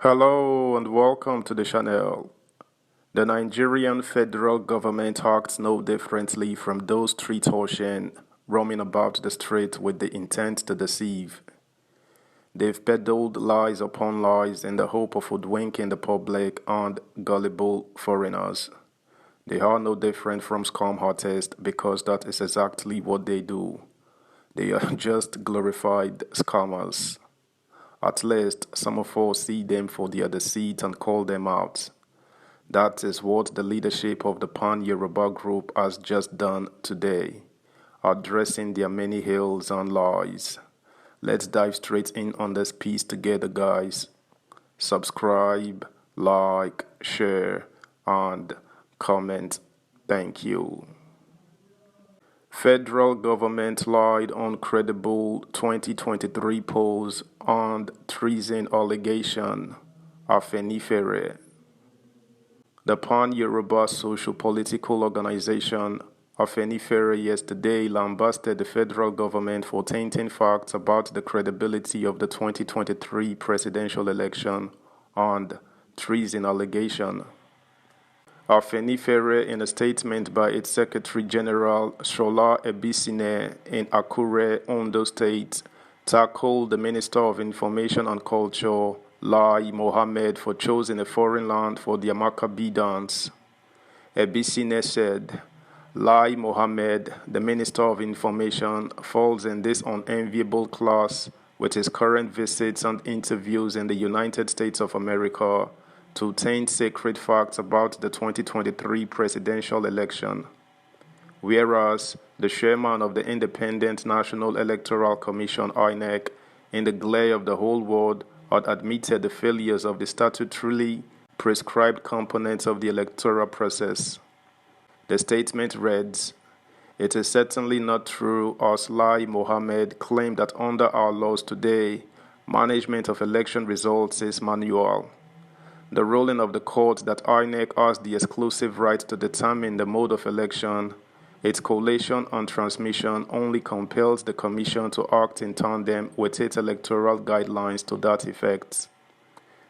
Hello and welcome to the channel. The Nigerian federal government acts no differently from those street urchins roaming about the street with the intent to deceive. They've peddled lies upon lies in the hope of hoodwinking the public and gullible foreigners. They are no different from scam artists because that is exactly what they do. They are just glorified scammers. At least some of us see them for their deceit and call them out. That is what the leadership of the Pan-Yoruba group has just done today, addressing their many hills and lies. Let's dive straight in on this piece together, guys. Subscribe, like, share, and comment. Thank you. Federal government lied on credible 2023 polls and treason allegation. Afenifere. The Pan-Yoruba Socio-Political Organization Afenifere yesterday lambasted the federal government for tainting facts about the credibility of the 2023 presidential election and treason allegation. Afenifere, in a statement by its Secretary General Shola Ebisine in Akure, Ondo State, tackled the Minister of Information and Culture, Lai Mohammed, for choosing a foreign land for the Amakabi dance. Ebisine said, Lai Mohammed, the Minister of Information, falls in this unenviable class with his current visits and interviews in the United States of America to taint sacred facts about the 2023 presidential election. Whereas the chairman of the Independent National Electoral Commission, INEC, in the glare of the whole world, had admitted the failures of the statutorily prescribed components of the electoral process. The statement reads, "It is certainly not true, as Lai Mohammed claimed, that under our laws today, management of election results is manual. The ruling of the court that INEC has the exclusive right to determine the mode of election, its collation and transmission only compels the Commission to act in tandem with its electoral guidelines to that effect.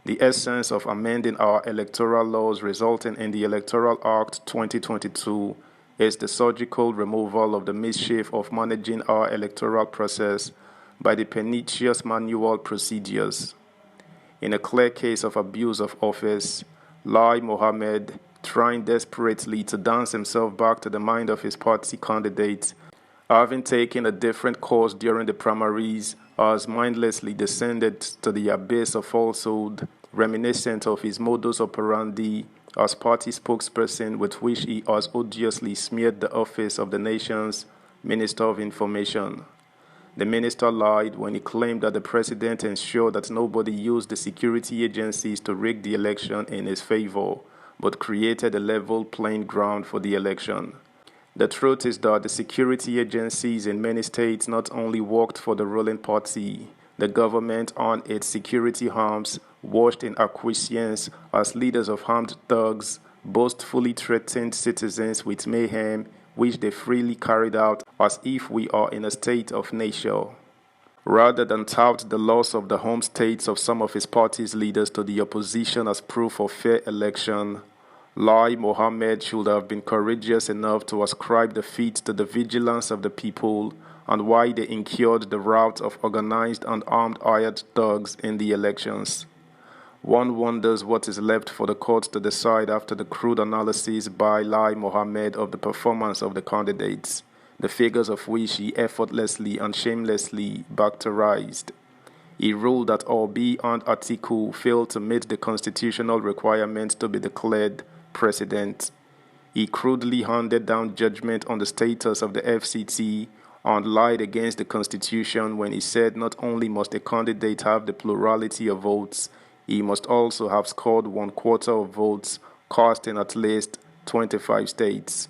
The essence of amending our electoral laws resulting in the Electoral Act 2022 is the surgical removal of the mischief of managing our electoral process by the pernicious manual procedures. In a clear case of abuse of office, Lai Mohammed, trying desperately to dance himself back to the mind of his party candidate, having taken a different course during the primaries, has mindlessly descended to the abyss of falsehood, reminiscent of his modus operandi as party spokesperson with which he has odiously smeared the office of the nation's Minister of Information. The minister lied when he claimed that the president ensured that nobody used the security agencies to rig the election in his favor, but created a level playing ground for the election. The truth is that the security agencies in many states not only worked for the ruling party, the government and its security arms washed in acquiescence as leaders of armed thugs boastfully threatened citizens with mayhem, which they freely carried out as if we are in a state of nature. Rather than tout the loss of the home states of some of his party's leaders to the opposition as proof of fair election, Lai Mohammed should have been courageous enough to ascribe the feat to the vigilance of the people and why they incurred the rout of organized and armed hired thugs in the elections. One wonders what is left for the court to decide after the crude analysis by Lai Mohammed of the performance of the candidates, the figures of which he effortlessly and shamelessly factorized. He ruled that Obi and Atiku failed to meet the constitutional requirements to be declared president. He crudely handed down judgment on the status of the FCT and lied against the constitution when he said not only must a candidate have the plurality of votes, he must also have scored 1/4 of votes cast in at least 25 states.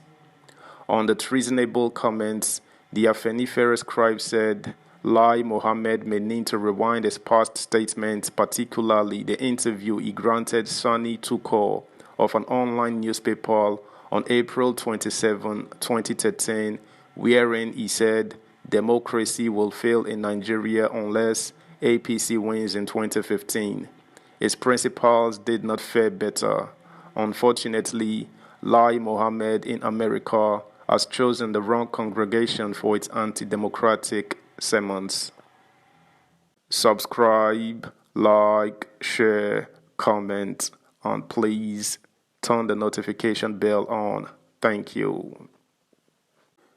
On the treasonable comments, the Afenifere scribe said Lai Mohammed may need to rewind his past statements, particularly the interview he granted Sani Tukor of an online newspaper on April 27, 2013, wherein he said democracy will fail in Nigeria unless APC wins in 2015. His principals did not fare better. Unfortunately, Lai Mohammed in America has chosen the wrong congregation for its anti-democratic sermons. Subscribe, like, share, comment, and please turn the notification bell on. Thank you.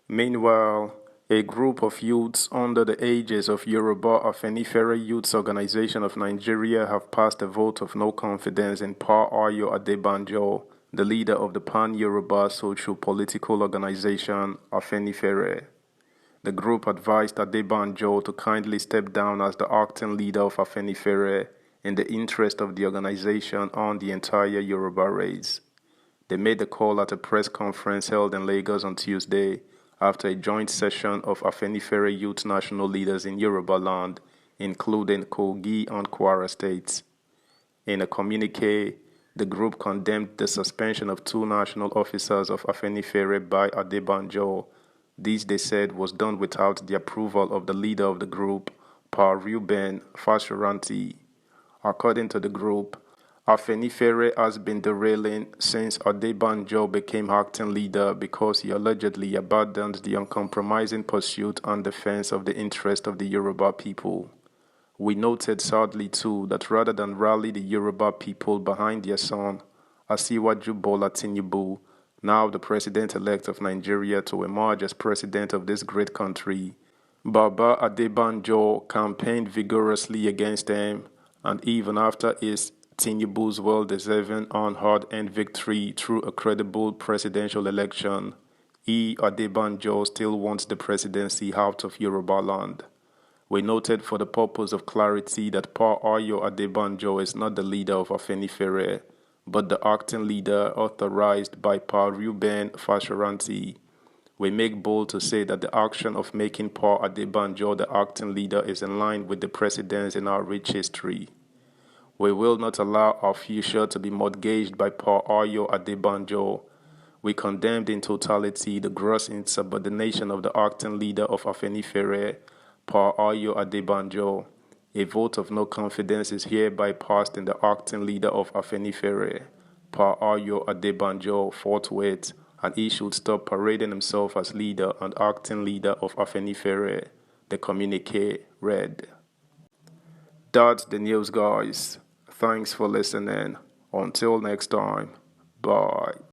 Meanwhile, a group of youths under the aegis of Yoruba Afenifere Youths Organization of Nigeria have passed a vote of no confidence in Pa Ayo Adebanjo, the leader of the Pan-Yoruba socio-political organization Afenifere. The group advised Adebanjo to kindly step down as the acting leader of Afenifere in the interest of the organization and the entire Yoruba race. They made the call at a press conference held in Lagos on Tuesday after a joint session of Afenifere youth national leaders in Yoruba land, including Kogi and Kwara states. In a communique, the group condemned the suspension of two national officers of Afenifere by Adebanjo. This, they said, was done without the approval of the leader of the group, Pa Reuben Fashoranti. According to the group, Afenifere has been derailing since Adebanjo became acting leader because he allegedly abandoned the uncompromising pursuit and defense of the interest of the Yoruba people. We noted sadly too that rather than rally the Yoruba people behind their son, Asiwaju Bola Tinubu, now the president-elect of Nigeria, to emerge as president of this great country, Baba Adebanjo campaigned vigorously against them, and even after his Tinubu's well-deserving and hard-earned victory through a credible presidential election, Adebanjo still wants the presidency out of Yoruba land. We noted for the purpose of clarity that Pa Ayo Adebanjo is not the leader of Afenifere, but the acting leader authorized by Pa Reuben Fashoranti. We make bold to say that the action of making Pa Adebanjo the acting leader is in line with the precedents in our rich history. We will not allow our future to be mortgaged by Pa Ayo Adebanjo. We condemned in totality the gross insubordination of the acting leader of Afenifere, Pa Ayo Adebanjo. A vote of no confidence is hereby passed in the acting leader of Afenifere, Pa Ayo Adebanjo, forthwith, and he should stop parading himself as leader and acting leader of Afenifere, the communique read. That's the news, guys. Thanks for listening. Until next time, bye.